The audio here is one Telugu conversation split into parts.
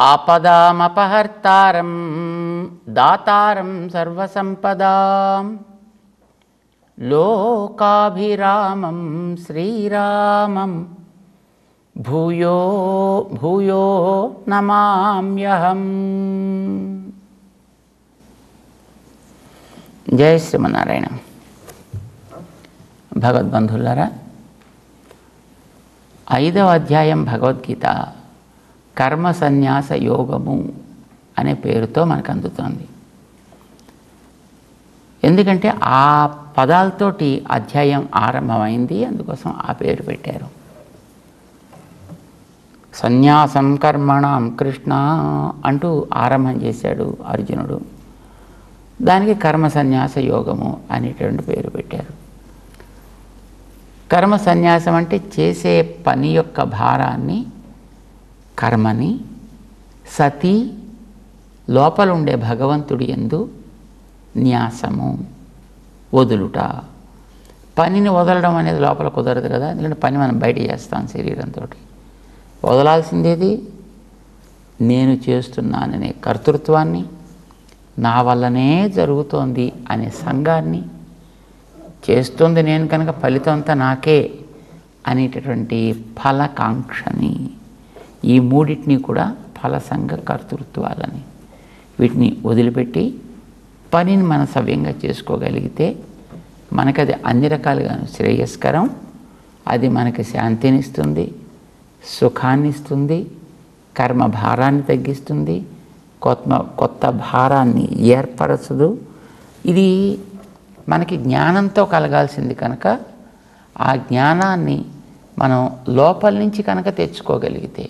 ఆపదామపహర్తారం దాతారం సర్వసంపదాం లోకాభిరామం శ్రీరామం భూయో భూయో నమామ్యహం. జై శ్రీమన్నారాయణ. భగవద్బంధులారా, 5వ అధ్యాయం భగవద్గీత కర్మ సన్యాస యోగము అనే పేరుతో మనకు అందుతోంది. ఎందుకంటే ఆ పదాలతోటి అధ్యాయం ఆరంభమైంది, అందుకోసం ఆ పేరు పెట్టారు. సన్యాసం కర్మణం కృష్ణ అంటూ ఆరంభం చేశాడు అర్జునుడు. దానికి కర్మ సన్యాస యోగము అనేటువంటి పేరు పెట్టారు. కర్మ సన్యాసం అంటే చేసే పని యొక్క భారాన్ని, కర్మని, సతి లోపల ఉండే భగవంతుడి యందు న్యాసము, వదులుట. పనిని వదలడం అనేది లోపల కుదరదు కదా, ఎందుకంటే పని మనం బయట చేస్తాం శరీరంతో. వదలాల్సిందేది నేను చేస్తున్నాననే కర్తృత్వాన్ని, నా వల్లనే జరుగుతోంది అనే సంఘాన్ని, చేస్తుంది నేను కనుక ఫలితం అంతా నాకే అనేటటువంటి ఫలకాంక్షని, ఈ మూడింటిని కూడా ఫలసంగ కర్తృత్వాలని, వీటిని వదిలిపెట్టి పనిని మనం సవ్యంగా చేసుకోగలిగితే మనకది అన్ని రకాలుగా శ్రేయస్కరం. అది మనకి శాంతినిస్తుంది, సుఖాన్ని ఇస్తుంది, కర్మ భారాన్ని తగ్గిస్తుంది, కొత్త భారాన్ని ఏర్పరచదు. ఇది మనకి జ్ఞానంతో కలగాల్సింది కనుక ఆ జ్ఞానాన్ని మనం లోపల నుంచి కనుక తెచ్చుకోగలిగితే,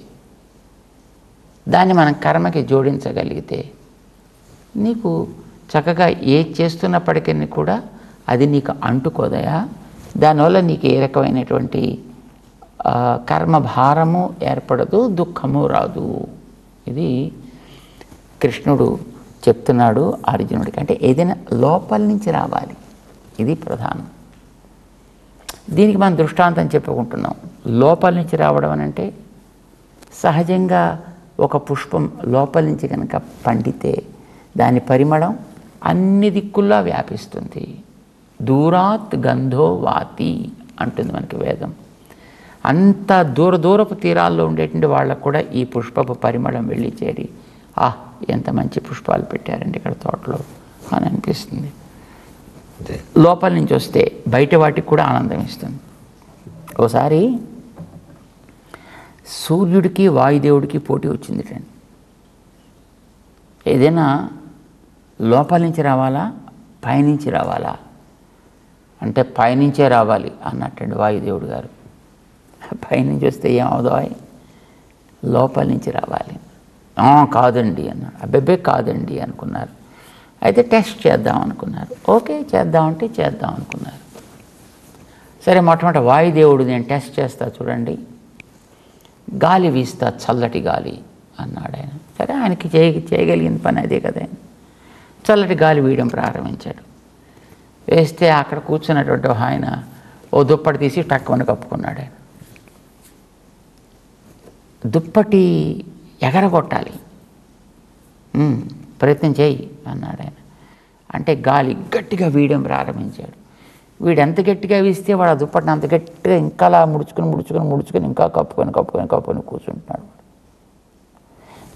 దాన్ని మనం కర్మకి జోడించగలిగితే, నీకు చక్కగా ఏది చేస్తున్నప్పటికీ కూడా అది నీకు అంటుకోదయా. దానివల్ల నీకు ఏ రకమైనటువంటి కర్మ భారము ఏర్పడదు, దుఃఖము రాదు. ఇది కృష్ణుడు చెప్తున్నాడు అర్జునుడికి. అంటే ఏదైనా లోపల నుంచి రావాలి, ఇది ప్రధానం. దీనికి మనం దృష్టాంతం చెప్పుకుంటున్నాం. లోపల నుంచి రావడం అని అంటే సహజంగా ఒక పుష్పం లోపల నుంచి కనుక పండితే దాని పరిమళం అన్ని దిక్కుల్లా వ్యాపిస్తుంది. దూరాత్ గంధో వాతి అంటుంది మనకి వేదం. అంత దూరపు తీరాల్లో ఉండేటువంటి వాళ్ళకు కూడా ఈ పుష్పపు పరిమళం వెళ్ళి చేరి, ఎంత మంచి పుష్పాలు పెట్టారండి ఇక్కడ తోటలో అని అనిపిస్తుంది. లోపల నుంచి వస్తే బయట వాటికి కూడా ఆనందం ఇస్తుంది. ఒకసారి సూర్యుడికి వాయుదేవుడికి పోటీ వచ్చిందిటండి. ఏదైనా లోపల నుంచి రావాలా, పైనుంచి రావాలా అంటే పైనుంచే రావాలి అన్నట్టండి వాయుదేవుడు గారు. పైనుంచి వస్తే ఏమవుదో, లోపల నుంచి రావాలి. కాదండి అన్నాడు. అబ్బెబ్బే కాదండి అనుకున్నారు. అయితే టెస్ట్ చేద్దాం అనుకున్నారు. ఓకే చేద్దామంటే చేద్దాం అనుకున్నారు. సరే, మొట్టమొదటి వాయుదేవుడు నేను టెస్ట్ చేస్తా చూడండి, గాలి వీస్తా, చల్లటి గాలి అన్నాడు ఆయన. సరే, ఆయనకి చేయగలిగిన పని అదే కదా. ఆయన చల్లటి గాలి వీయడం ప్రారంభించాడు. వేస్తే అక్కడ కూర్చున్నటువంటి ఆయన ఓ దుప్పటి తీసి టక్కుమని కప్పుకున్నాడు. ఆయన దుప్పటి ఎగరగొట్టాలి, ప్రయత్నం చేయి అన్నాడు ఆయన. అంటే గాలి గట్టిగా వీయడం ప్రారంభించాడు. వీడు ఎంత గట్టిగా వీస్తే వాడు ఆ దుప్పటిని అంత గట్టిగా ఇంకా అలా ముడుచుకొని ఇంకా కప్పుకొని కూర్చుంటున్నాడు.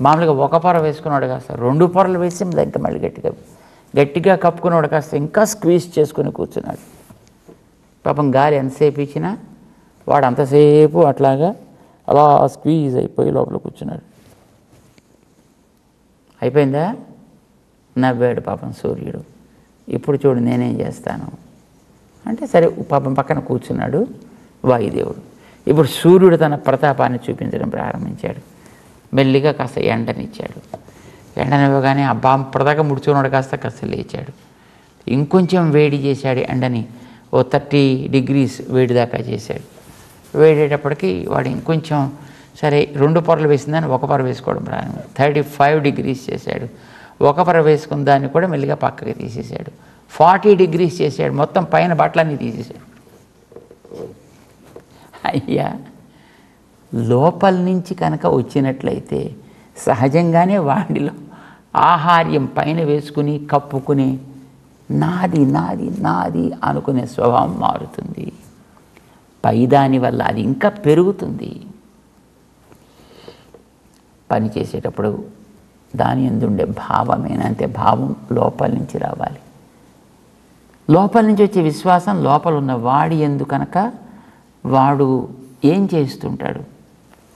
మామూలుగా ఒక పొర వేసుకున్నాడు కాస్త 2 పొరలు వేసి ఇంకా మళ్ళీ గట్టిగా కప్పుకున్నాడు కాస్త ఇంకా స్క్వీజ్ చేసుకొని కూర్చున్నాడు. పాపం గాలి ఎంతసేపు ఇచ్చినా వాడు అంతసేపు అట్లాగా అలా స్క్వీజ్ అయిపోయి లోపల కూర్చున్నాడు. అయిపోయిందా? నవ్వాడు పాపం సూర్యుడు. ఇప్పుడు చూడు నేనేం చేస్తాను అంటే, సరే పాపం పక్కన కూర్చున్నాడు వాయుదేవుడు. ఇప్పుడు సూర్యుడు తన ప్రతాపాన్ని చూపించడం ప్రారంభించాడు. మెల్లిగా కాస్త ఎండనిచ్చాడు. ఎండనివ్వగానే అబ్బా ప్రదాకా ముడుచుకున్నాడు కాస్త లేచాడు. ఇంకొంచెం వేడి చేశాడు ఎండని. ఓ 30 degrees వేడి దాకా చేశాడు. వేడేటప్పటికి వాడు ఇంకొంచెం సరే 2 పొరలు వేసిందని 1 పొర వేసుకోవడం ప్రారంభం. 35 degrees చేశాడు. 1 పొర వేసుకున్న దాన్ని కూడా మెల్లిగా పక్కకి తీసేశాడు. 40 degrees చేశాడు. మొత్తం పైన బట్టలన్నీ తీసేశాడు. అయ్యా, లోపల నుంచి కనుక వచ్చినట్లయితే సహజంగానే వాడిలో ఆహార్యం పైన వేసుకుని కప్పుకుని నాది నాది నాది అనుకునే స్వభావం మారుతుంది. పైదాని వల్ల అది ఇంకా పెరుగుతుంది. పని చేసేటప్పుడు దాని ఎందుండే భావమేనంతే, భావం లోపల నుంచి రావాలి. లోపల నుంచి వచ్చే విశ్వాసం లోపల ఉన్న వాడి ఎందు కనుక వాడు ఏం చేస్తుంటాడు?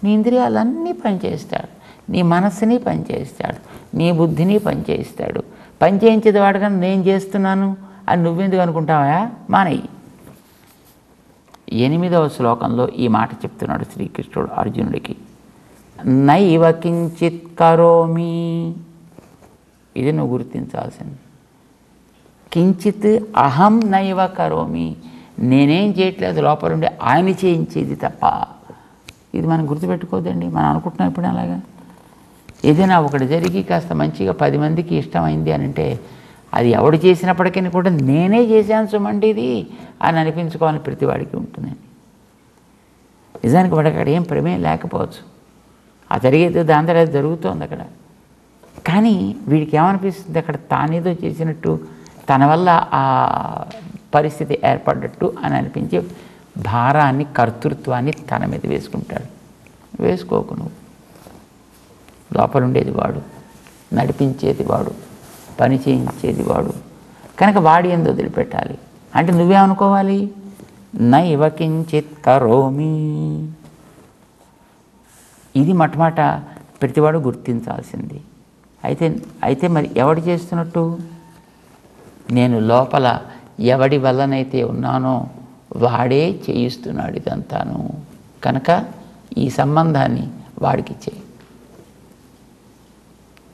నీ ఇంద్రియాలన్నీ పనిచేస్తాడు, నీ మనస్సుని పనిచేస్తాడు, నీ బుద్ధిని పనిచేస్తాడు. పని చేయించేది వాడు కానీ నేను చేస్తున్నాను అని నువ్వెందుకు అనుకుంటావా? మానయ్యి. 8వ శ్లోకంలో ఈ మాట చెప్తున్నాడు శ్రీకృష్ణుడు అర్జునుడికి. నైవ కించిత్ కరోమి, ఇది నువ్వు గుర్తించాల్సింది. కించిత్ అహం నైవ కరోమి, నేనేం చేయట్లేదు, లోపల ఉండి ఆయన చేయించేది తప్ప. ఇది మనం గుర్తుపెట్టుకోదండి. మనం అనుకుంటున్నాం ఇప్పుడు అలాగా. ఏదైనా ఒకటి జరిగి కాస్త మంచిగా 10 మందికి ఇష్టమైంది అని అంటే అది ఎవడు చేసినప్పటికీ కూడా నేనే చేశాను సుమండి ఇది అని అనిపించుకోవాలని ప్రతివాడికి ఉంటుందండి. నిజానికి వాడికి అక్కడ ఏం ప్రమేయం లేకపోవచ్చు, ఆ జరిగేది దాంతో అది జరుగుతోంది అక్కడ. కానీ వీడికి ఏమనిపిస్తుంది, అక్కడ తానేదో చేసినట్టు, తన వల్ల ఆ పరిస్థితి ఏర్పడ్డట్టు అని అనిపించే భారాన్ని, కర్తృత్వాన్ని తన మీద వేసుకుంటాడు. వేసుకోకు నువ్వు. లోపల ఉండేది వాడు, నడిపించేది వాడు, పని చేయించేది వాడు కనుక వాడి ఎందు వదిలిపెట్టాలి. అంటే నువ్వేమనుకోవాలి? నైవ కించిత్ కరోమి. ఇది మొట్టమొదట ప్రతివాడు గుర్తించాల్సింది. అయితే మరి ఎవడు చేస్తున్నట్టు? నేను లోపల ఎవడి వల్లనైతే ఉన్నానో వాడే చేయిస్తున్నాడు ఇదంతాను. కనుక ఈ సంబంధాన్ని వాడికి చేయి.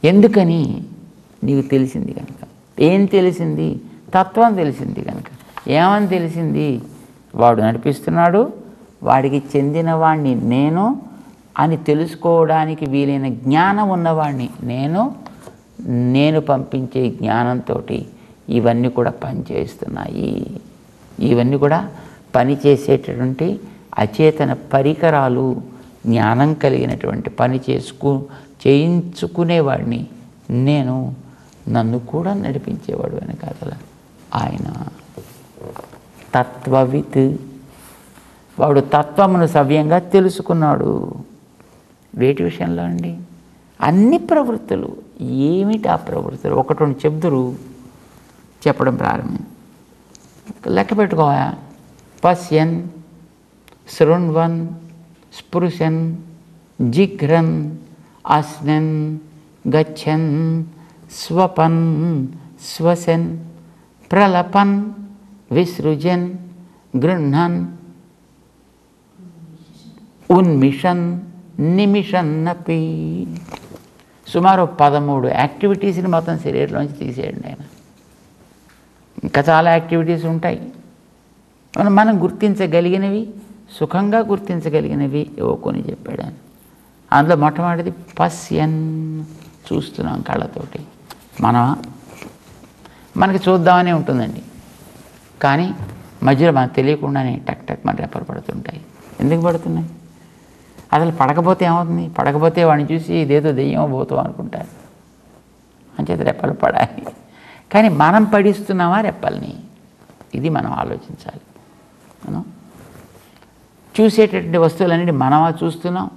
ఎందుకని? నీకు తెలిసింది కనుక. ఏం తెలిసింది? తత్వం తెలిసింది కనుక. ఏమని తెలిసింది? వాడు నడిపిస్తున్నాడు, వాడికి చెందిన వాడిని నేను అని తెలుసుకోవడానికి వీలైన జ్ఞానం ఉన్నవాడిని నేను పంపించే జ్ఞానంతో ఇవన్నీ కూడా పనిచేస్తున్నాయి. ఇవన్నీ కూడా పనిచేసేటటువంటి అచేతన పరికరాలు. జ్ఞానం కలిగినటువంటి పని చేయించుకునేవాడిని నేను, నన్ను కూడా నడిపించేవాడు వెనకాతల ఆయన. తత్వవిత్, వాడు తత్వమును సవ్యంగా తెలుసుకున్నాడు. వేటి విషయంలో అండి? అన్ని ప్రవృత్తులు. ఏమిటి ఆ ప్రవృత్తులు? 1-2 చెప్దురు చెప్పడం ప్రారంభం. లెక్క పెట్టుకోవా. పశ్యన్, శృణ్వన్, స్పృశన్, జిఘ్రన్, అస్నన్, గచ్చన్, స్వపన్, శ్వసన్, ప్రలపన్, విసృజన్, గృహ్ణన్, ఉన్మిషన్, నిమిషన్నపి. సుమారు 13 యాక్టివిటీస్ని మొత్తం శరీరంలోంచి తీసేయండి ఆయన. ఇంకా చాలా యాక్టివిటీస్ ఉంటాయి. మనం గుర్తించగలిగినవి, సుఖంగా గుర్తించగలిగినవి ఏవో కొన్ని చెప్పాడు ఆయన. అందులో మొట్టమొదటిది పశ్యన్, చూస్తున్నాం కళ్ళతోటి. మనకి చూద్దామనే ఉంటుందండి, కానీ మధ్యలో మనకు తెలియకుండానే టక్ టక్ మన రెప్పలు పడుతుంటాయి. ఎందుకు పడుతున్నాయి? అసలు పడకపోతే ఏమవుతుంది? పడకపోతే వాడిని చూసి ఇదేదో దెయ్యమో పోతాం అనుకుంటారు. అంచేత రెప్పలు పడాలి. కానీ మనం పడిస్తున్నామా రెప్పల్ని? ఇది మనం ఆలోచించాలి. మనం చూసేటటువంటి వస్తువులన్నింటినీ మనమా చూస్తున్నాం?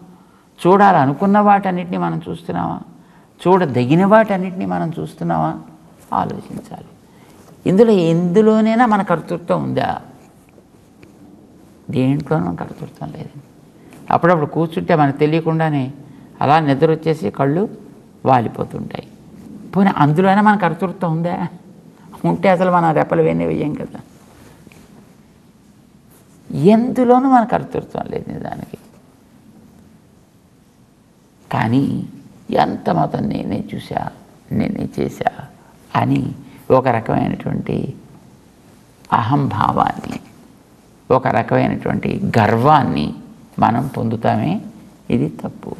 చూడాలనుకున్న వాటన్నిటిని మనం చూస్తున్నామా? చూడదగిన వాటన్నిటిని మనం చూస్తున్నామా? ఆలోచించాలి. ఎందులోనైనా మన కర్తృత్వం ఉందా? దేంట్లోనూ మన కర్తృత్వం లేదండి. అప్పుడప్పుడు కూర్చుంటే మనకు తెలియకుండానే అలా నిద్ర వచ్చేసి కళ్ళు వాలిపోతుంటాయి. పోనీ అందులోనే మన కర్తృత్వం ఉందా? ఉంటే అసలు మనం రెప్పలు వేయం కదా. ఎందులోనూ మన కర్తృత్వం లేదు నిజానికి. కానీ ఎంత మొత్తం నేనే చూసా, నేనే చేశా అని ఒక రకమైనటువంటి అహంభావాన్ని, ఒక రకమైనటువంటి గర్వాన్ని మనం పొందుతామే. ఇది తప్పు.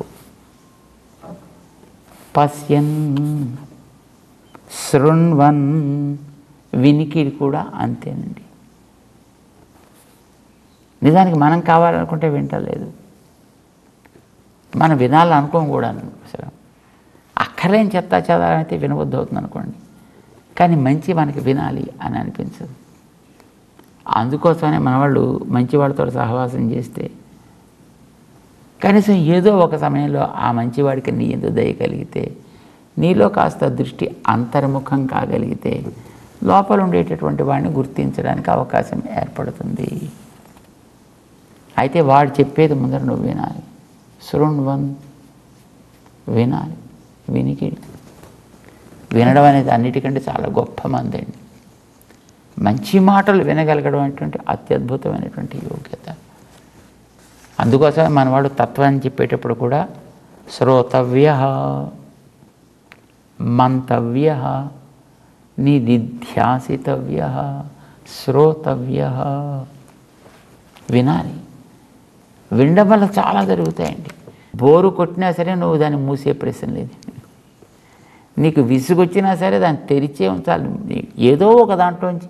పశ్యన్, శృణ్వన్, వినికిడి కూడా అంతేనండి. నిజానికి మనం కావాలనుకుంటే వింటలేదు, మనం వినాలనుకోం కూడా అసలు. అక్కర్లేని చెత్త చదవాలైతే వినవద్దు అవుతుంది అనుకోండి, కానీ మంచి మనకి వినాలి అని అనిపించదు. అందుకోసమే మన వాళ్ళు మంచి వాళ్ళతో సహవాసం చేస్తే కనీసం ఏదో ఒక సమయంలో ఆ మంచివాడికి నీ ఎందు దయ కలిగితే, నీలో కాస్త దృష్టి అంతర్ముఖం కాగలిగితే లోపల ఉండేటటువంటి వాడిని గుర్తించడానికి అవకాశం ఏర్పడుతుంది. అయితే వాడు చెప్పేది ముందర నువ్వు వినాలి. శృణ్వన్, వినాలి. వినికిడి, వినడం అనేది అన్నిటికంటే చాలా గొప్ప మందండి. మంచి మాటలు వినగలగడం అనేటువంటి అత్యద్భుతమైనటువంటి యోగ్యత. అందుకోసమే మనవాడు తత్వాన్ని చెప్పేటప్పుడు కూడా శ్రోతవ్య, మంతవ్య, నిదిధ్యాసితవ్య, శ్రోతవ్య. వినాలి. వినడం వల్ల చాలా జరుగుతాయండి. బోరు కొట్టినా సరే నువ్వు దాన్ని మూసే ప్రశ్న లేదు. నీకు విసుగొచ్చినా సరే దాన్ని తెరిచే ఉంచాలి. ఏదో ఒక దాంట్లోంచి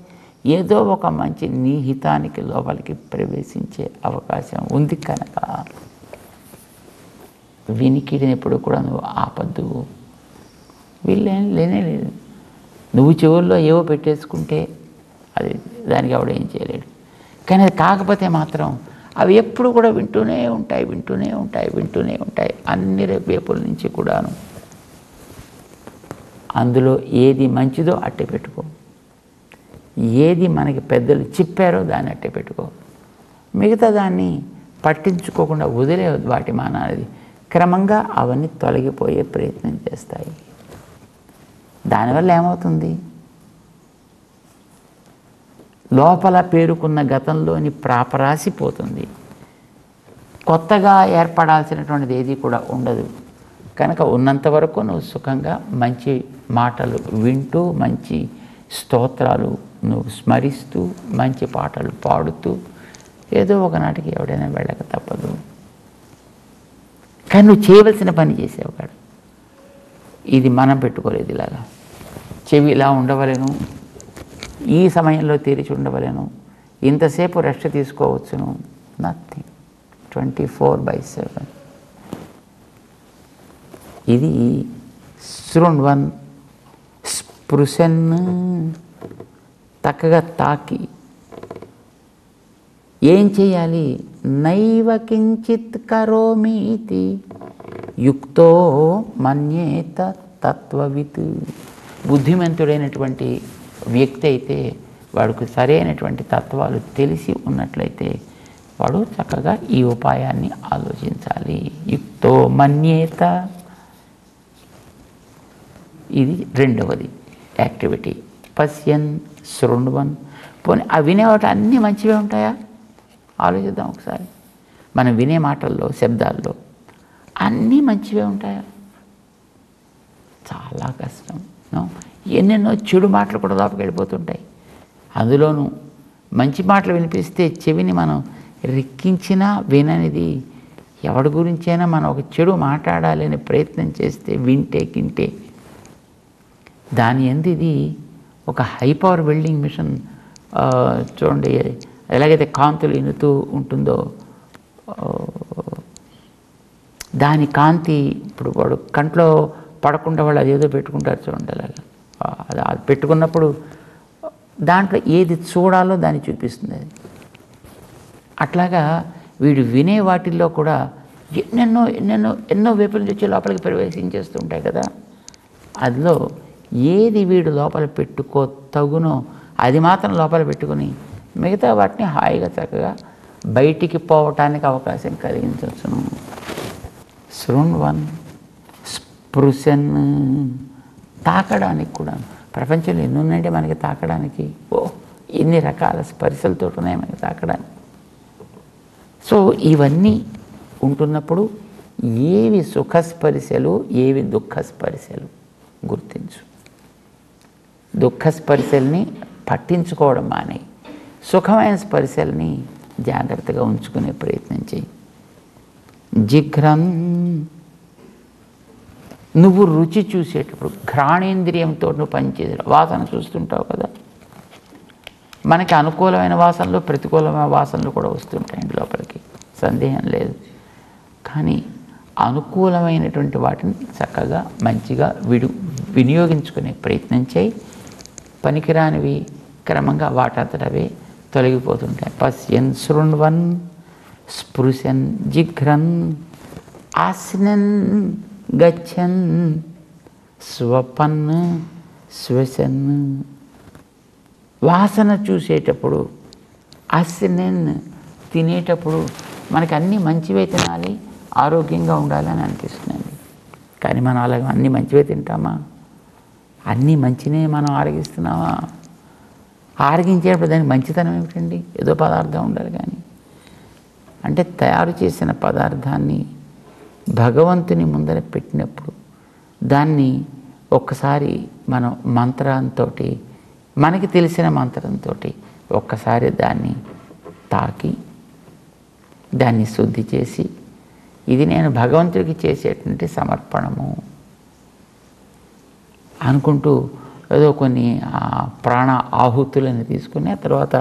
ఏదో ఒక మంచి నీ హితానికి లోపలికి ప్రవేశించే అవకాశం ఉంది కనుక వినికిడిని ఎప్పుడు కూడా నువ్వు ఆపద్దు. వీళ్ళేం లేనే లేదు. నువ్వు చెవుల్లో ఏవో పెట్టేసుకుంటే అది దానికి ఆవిడ ఏం చేయలేడు. కానీ అది కాకపోతే మాత్రం అవి ఎప్పుడు కూడా వింటూనే ఉంటాయి, వింటూనే ఉంటాయి, వింటూనే ఉంటాయి. అన్ని వైపుల నుంచి కూడాను. అందులో ఏది మంచిదో అట్టే పెట్టుకో, ఏది మనకి పెద్దలు చెప్పారో దాన్ని అట్టే పెట్టుకో. మిగతా దాన్ని పట్టించుకోకుండా వదిలే వాటి మానాది క్రమంగా అవన్నీ తొలగిపోయే ప్రయత్నం చేస్తాయి. దానివల్ల ఏమవుతుంది? లోపల పేరుకున్న గతంలోని ప్రాపరాసిపోతుంది. కొత్తగా ఏర్పడాల్సినటువంటిది ఏది కూడా ఉండదు. కనుక ఉన్నంత వరకు నువ్వు సుఖంగా మంచి మాటలు వింటూ, మంచి స్తోత్రాలు నువ్వు స్మరిస్తూ, మంచి పాటలు పాడుతూ ఏదో ఒకనాటికి ఎవడైనా వెళ్ళక తప్పదు. కానీ నువ్వు చేయవలసిన పని చేసావు కాదు. ఇది మనం పెట్టుకోలేదు. ఇలాగా చెవి ఇలా ఉండవలేను, ఈ సమయంలో తెరిచి ఉండవలేను, ఇంతసేపు రెస్ట్ తీసుకోవచ్చును. నథింగ్. 24/7. ఇది శృణ్వన్, స్పృశన్, చక్కగా తాకి. ఏం చేయాలి? నైవ కించిత్ కరోమీతి యుక్తో మన్యేత తత్వవిత్. బుద్ధిమంతుడైనటువంటి వ్యక్తి అయితే, వాడికి సరైనటువంటి తత్వాలు తెలిసి ఉన్నట్లయితే వాడు చక్కగా ఈ ఉపాయాన్ని ఆలోచించాలి. యుక్తో మన్యేత. ఇది రెండవది యాక్టివిటీ. పశ్యన్, శృణ్వన్. పోనీ ఆ వినేవాటి అన్నీ మంచివే ఉంటాయా? ఆలోచిద్దాం ఒకసారి. మనం వినే మాటల్లో, శబ్దాల్లో అన్నీ మంచివే ఉంటాయా? చాలా కష్టం. ఎన్నెన్నో చెడు మాటలు కూడా లోపలికి వెళ్ళిపోతుంటాయి. అందులోనూ మంచి మాటలు వినిపిస్తే చెవిని మనం రెక్కించినా విననిది ఎవడి గురించైనా మనం ఒక చెడు మాట్లాడాలని ప్రయత్నం చేస్తే వింటే దాని ఎందు ఇది ఒక హై పవర్ వెల్డింగ్ మిషన్. చూడండి ఎలాగైతే కాంతులు ఎన్నుతూ ఉంటుందో దాని కాంతి ఇప్పుడు వాడు కంట్లో పడకుండా వాళ్ళు అదేదో పెట్టుకుంటారు చూడండి. అలాగా అది పెట్టుకున్నప్పుడు దాంట్లో ఏది చూడాలో దాన్ని చూపిస్తుంది అది. అట్లాగా వీడు వినే వాటిల్లో కూడా ఎన్నో వైపుల నుంచి లోపలికి ప్రవేశించేస్తూ ఉంటాయి కదా. అందులో ఏది వీడు లోపల పెట్టుకో తగునో అది మాత్రం లోపల పెట్టుకుని మిగతా వాటిని హాయిగా చక్కగా బయటికి పోవటానికి అవకాశం కలిగించవచ్చును. శృణ్వన్, స్పృశన్. తాకడానికి కూడా ప్రపంచంలో ఎన్ని ఉన్నాయంటే మనకి తాకడానికి. ఎన్ని రకాల స్పర్శలతో ఉన్నాయి మనకి తాకడానికి. సో ఇవన్నీ ఉంటున్నప్పుడు ఏవి సుఖస్పర్శలు, ఏవి దుఃఖస్పర్శలు గుర్తించు. దుఃఖస్పర్శల్ని పట్టించుకోవడం మానే, సుఖమైన స్పర్శల్ని జాగ్రత్తగా ఉంచుకునే ప్రయత్నం చేయి. జిఘ్రన్. నువ్వు రుచి చూసేటప్పుడు ఘ్రాణేంద్రియంతో నువ్వు పనిచేసే వాసన చూస్తుంటావు కదా. మనకి అనుకూలమైన వాసనలు, ప్రతికూలమైన వాసనలు కూడా వస్తుంటాయండి లోపలికి, సందేహం లేదు. కానీ అనుకూలమైనటువంటి వాటిని చక్కగా మంచిగా వినియోగించుకునే ప్రయత్నం చేయి. పనికిరానివి క్రమంగా వాటంతటవే తొలగిపోతుంటాయి. పశ్యన్ శృణ్వన్ స్పృశన్ జిఘ్రన్ ఆస్నన్ గచ్చన్ స్వపన్ శ్వసన్. వాసన చూసేటప్పుడు, ఆస్నన్ తినేటప్పుడు మనకి అన్నీ మంచివే తినాలి, ఆరోగ్యంగా ఉండాలని అనిపిస్తుందండి. కానీ మనం అలాగే అన్నీ మంచివే తింటామా? అన్నీ మంచినే మనం ఆరగిస్తున్నామా? ఆరగించేటప్పుడు దానికి మంచితనం ఏమిటండి? ఏదో పదార్థం ఉండాలి. కానీ అంటే తయారు చేసిన పదార్థాన్ని భగవంతుని ముందర పెట్టినప్పుడు దాన్ని ఒక్కసారి మనం మంత్రంతో, మనకి తెలిసిన మంత్రంతో ఒక్కసారి దాన్ని తాకి దాన్ని శుద్ధి చేసి, ఇది నేను భగవంతుడికి చేసేటువంటి సమర్పణము అనుకుంటూ ఏదో కొన్ని ప్రాణ ఆహుతులను తీసుకుని ఆ తర్వాత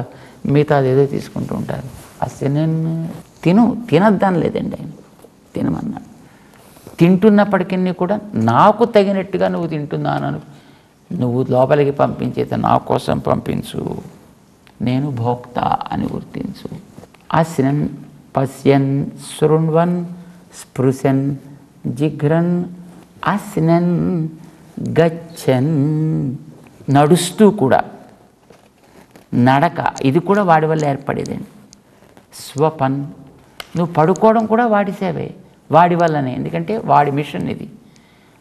మిగతాది ఏదో తీసుకుంటూ ఉంటారు. అసలు నేను తినద్దాను లేదండి, ఆయన తినమన్నాడు. తింటున్నప్పటికీ కూడా నాకు తగినట్టుగా నువ్వు తింటున్నాను, నువ్వు లోపలికి పంపించేది నా కోసం పంపించు, నేను భోక్త అని గుర్తించు. ఆస్నన్ పశ్యన్ శృణ్వన్ స్పృశన్ జిఘ్రన్ ఆస్నన్ గచ్చన్. నడుస్తూ కూడా, నడక ఇది కూడా వాడి వల్ల ఏర్పడేదండి. స్వపన్, నువ్వు పడుకోవడం కూడా వాడి సేవే, వాడి వల్లనే. ఎందుకంటే వాడి మిషన్ ఇది.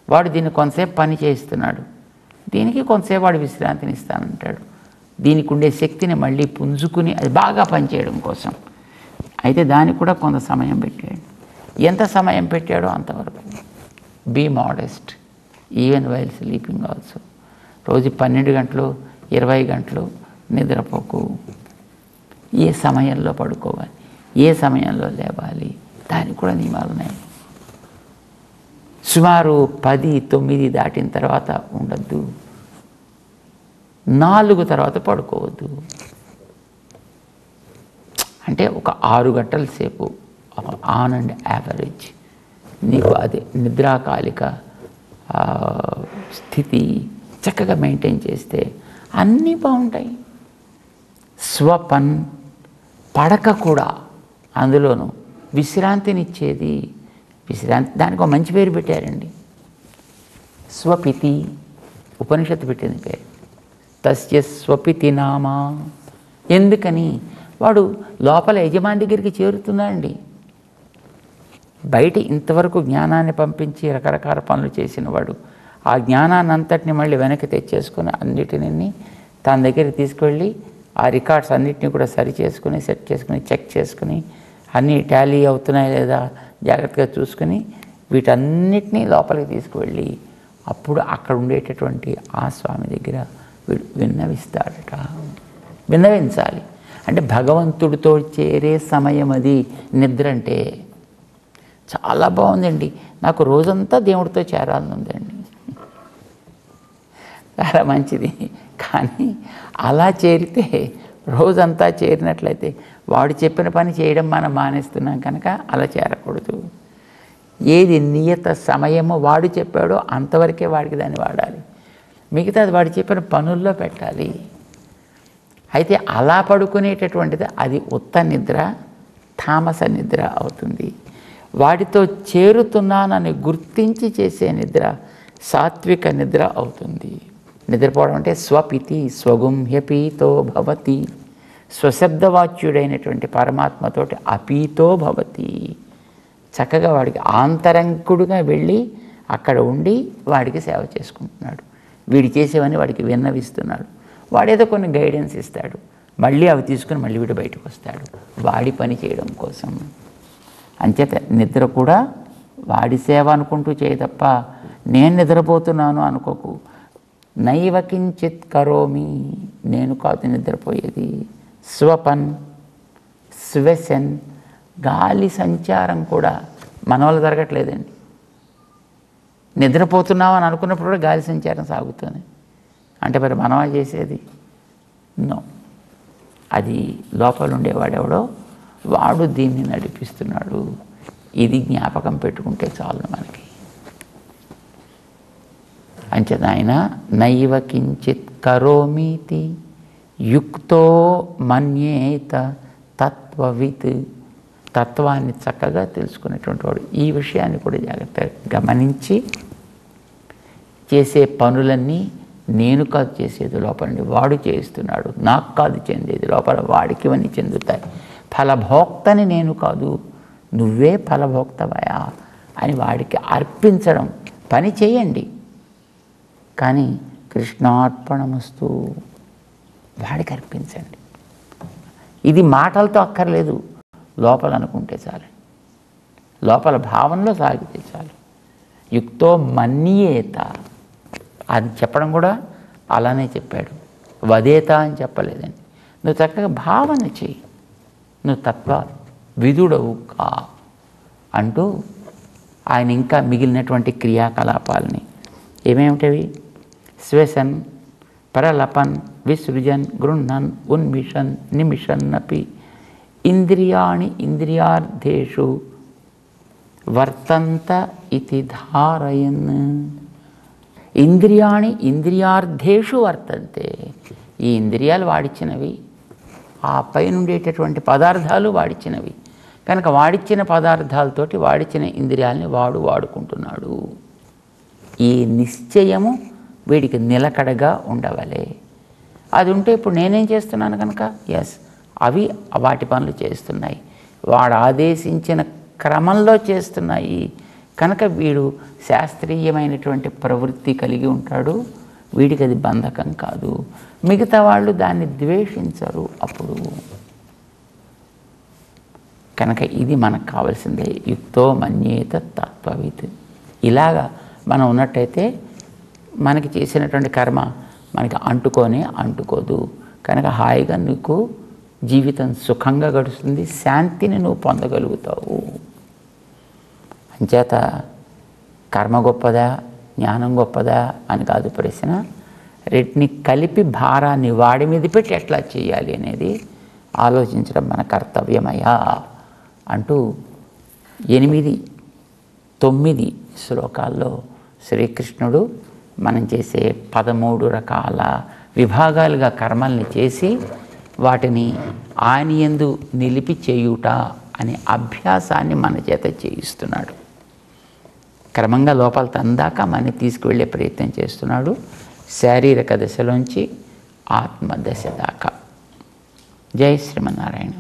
వాడు దీన్ని కొంతసేపు పని చేయిస్తున్నాడు, దీనికి కొంతసేపు వాడు విశ్రాంతిని ఇస్తానంటాడు. దీనికి ఉండే శక్తిని మళ్ళీ పుంజుకుని అది బాగా పనిచేయడం కోసం. అయితే దానికి కూడా కొంత సమయం పెట్టాడు. ఎంత సమయం పెట్టాడో అంతవరకు. Be modest even while sleeping also. రోజు 12 గంటలు 20 గంటలు నిద్రపోకు. ఏ సమయంలో పడుకోవాలి, ఏ సమయంలో లేవాలి, దానికి కూడా నియమాలు ఉన్నాయి. సుమారు 10-9 దాటిన తర్వాత ఉండద్దు, 4 తర్వాత పడుకోవద్దు. అంటే ఒక 6 గంటల సేపు ఆన్ అండ్ యావరేజ్ నీకు అదే నిద్రాకాలిక స్థితి చక్కగా మెయింటైన్ చేస్తే అన్నీ బాగుంటాయి. స్వపన్, పడక కూడా అందులోనూ విశ్రాంతినిచ్చేది. విశ్రాంతి, దానికి ఒక మంచి పేరు పెట్టారండి, స్వపితి. ఉపనిషత్తు పెట్టింది పేరు. తస్య స్వపితి నామా. ఎందుకని? వాడు లోపల యజమాని దగ్గరికి చేరుతున్నాడండి. బయట ఇంతవరకు జ్ఞానాన్ని పంపించి రకరకాల పనులు చేసిన వాడు ఆ జ్ఞానాన్ని అంతటిని మళ్ళీ వెనక్కి తెచ్చేసుకుని అన్నిటిని తన దగ్గరికి తీసుకువెళ్ళి ఆ రికార్డ్స్ అన్నిటినీ కూడా సరి చేసుకుని, సెట్ చేసుకుని, చెక్ చేసుకుని, అన్నీ టాలీ అవుతున్నాయి లేదా జాగ్రత్తగా చూసుకుని వీటన్నిటినీ లోపలికి తీసుకువెళ్ళి అప్పుడు అక్కడ ఉండేటటువంటి ఆ స్వామి దగ్గర విన్నవిస్తాడట. విన్నవించాలి అంటే భగవంతుడితో చేరే సమయం అది. నిద్ర అంటే చాలా బాగుందండి, నాకు రోజంతా దేవుడితో చేరాలని ఉందండి, చాలా మంచిది. కానీ అలా చేరితే, రోజంతా చేరినట్లయితే వాడు చెప్పిన పని చేయడం మనం మానేస్తున్నాం కనుక అలా చేరకూడదు. ఏది నియత సమయమో వాడు చెప్పాడో అంతవరకే వాడికి దాన్ని వాడాలి, మిగతాది వాడు చెప్పిన పనుల్లో పెట్టాలి. అయితే అలా పడుకునేటటువంటిది అది ఉత్త నిద్ర, తామస నిద్ర అవుతుంది. వాటితో చేరుతున్నానని గుర్తించి చేసే నిద్ర సాత్విక నిద్ర అవుతుంది. నిద్రపోవడం అంటే స్వపితి, స్వగుంహ్యపీతో భవతి, స్వశబ్దవాచ్యుడైనటువంటి పరమాత్మతోటి అపీతో భవతి. చక్కగా వాడికి ఆంతరంకుడుగా వెళ్ళి అక్కడ ఉండి వాడికి సేవ చేసుకుంటున్నాడు. వీడి చేసేవని వాడికి విన్నవిస్తున్నాడు. వాడేదో కొన్ని గైడెన్స్ ఇస్తాడు, మళ్ళీ అవి తీసుకుని మళ్ళీ వీడు బయటకు వస్తాడు వాడి పని చేయడం కోసం. అంచేత నిద్ర కూడా వాడి సేవ అనుకుంటూ చేయ తప్ప నేను నిద్రపోతున్నాను అనుకోకు. నైవ కించిత్ కరోమి, నేను కాదు నిద్రపోయేది. స్వపన్, శ్వసన్, గాలి సంచారం కూడా మన వల్ల జరగట్లేదండి. నిద్రపోతున్నావు అని అనుకున్నప్పుడు కూడా గాలి సంచారం సాగుతుంది. అంటే మరి మనమా చేసేది? నో. అది లోపల ఉండేవాడెవడో వాడు దీన్ని నడిపిస్తున్నాడు. ఇది జ్ఞాపకం పెట్టుకుంటే చాలు మనకి. అంచేత ఆయన నైవ కించిత్ కరోమీతి యుక్తో మన్యేత తత్వవిత్, తత్వాన్ని చక్కగా తెలుసుకునేటువంటి వాడు ఈ విషయాన్ని కూడా జాగ్రత్తగా గమనించి చేసే పనులన్నీ నేను కాదు చేసేది, లోపల నుండి వాడు చేస్తున్నాడు, నాకు కాదు చెందేది, లోపల వాడికి ఇవన్నీ చెందుతాయి. ఫలభోక్తని నేను కాదు, నువ్వే ఫలభోక్తవయా అని వాడికి అర్పించడం. పని చేయండి కానీ కృష్ణార్పణమస్తు వాడికి అర్పించండి. ఇది మాటలతో అక్కర్లేదు, లోపల అనుకుంటే చాలు, లోపల భావనలో సాగితే చాలు. యుక్తో మన్యేత అది చెప్పడం కూడా అలానే చెప్పాడు, వదేత అని చెప్పలేదండి. నువ్వు చక్కగా భావన చెయ్యి, నువ్వు తత్వ విధుడవు కా అంటూ ఆయన ఇంకా మిగిలినటువంటి క్రియాకలాపాలని ఏమేమిటవి? శ్వసన్, ప్రలపన్, విసృజన్, గృహ్ణన్, ఉన్మిషన్, నిమిషన్నపి ఇంద్రియాణి ఇంద్రియార్థేషు వర్తంత ఇతి ధారయన్. ఇంద్రియాణి ఇంద్రియార్థేషు వర్తంతే, ఈ ఇంద్రియాలు వాడిచ్చినవి, ఆ పైన ఉండేటటువంటి పదార్థాలు వాడిచ్చినవి కనుక వాడిచ్చిన పదార్థాలతోటి వాడిచ్చిన ఇంద్రియాలని వాడు వాడుకుంటున్నాడు. ఈ నిశ్చయము వీడికి నిలకడగా ఉండవలే. అది ఉంటే ఇప్పుడు నేనేం చేస్తున్నాను కనుక ఎస్ అవి వాటి పనులు చేస్తున్నాయి, వాడు ఆదేశించిన క్రమంలో చేస్తున్నాయి కనుక వీడు శాస్త్రీయమైనటువంటి ప్రవృత్తి కలిగి ఉంటాడు, వీడికి అది బంధకం కాదు. మిగతా వాళ్ళు దాన్ని ద్వేషించరు అప్పుడు. కనుక ఇది మనకు కావాల్సిందే, యుక్తో మన్యేత తత్వవిత్. ఇలాగా మనం ఉన్నట్టయితే మనకి చేసినటువంటి కర్మ మనకి అంటుకోదు కనుక హాయిగా నీకు జీవితం సుఖంగా గడుస్తుంది, శాంతిని నువ్వు పొందగలుగుతావు. అంచేత కర్మ గొప్పదా జ్ఞానం గొప్పదా అని కాదు ప్రశ్న, రెంటిని కలిపి భారాన్ని వాడి మీద పెట్టి ఎట్లా చేయాలి అనేది ఆలోచించడం మన కర్తవ్యమయ్యా అంటూ 8, 9 శ్లోకాల్లో శ్రీకృష్ణుడు మనం చేసే 13 రకాల విభాగాలుగా కర్మల్ని చేసి వాటిని ఆయన యందు నిలిపి చేయుట అనే అభ్యాసాన్ని మన చేత చేయిస్తున్నాడు. క్రమంగా లోపల తందాక మనని తీసుకువెళ్ళే ప్రయత్నం చేస్తున్నాడు, శారీరక దశలోంచి ఆత్మదశ దాకా. జై శ్రీమన్నారాయణ.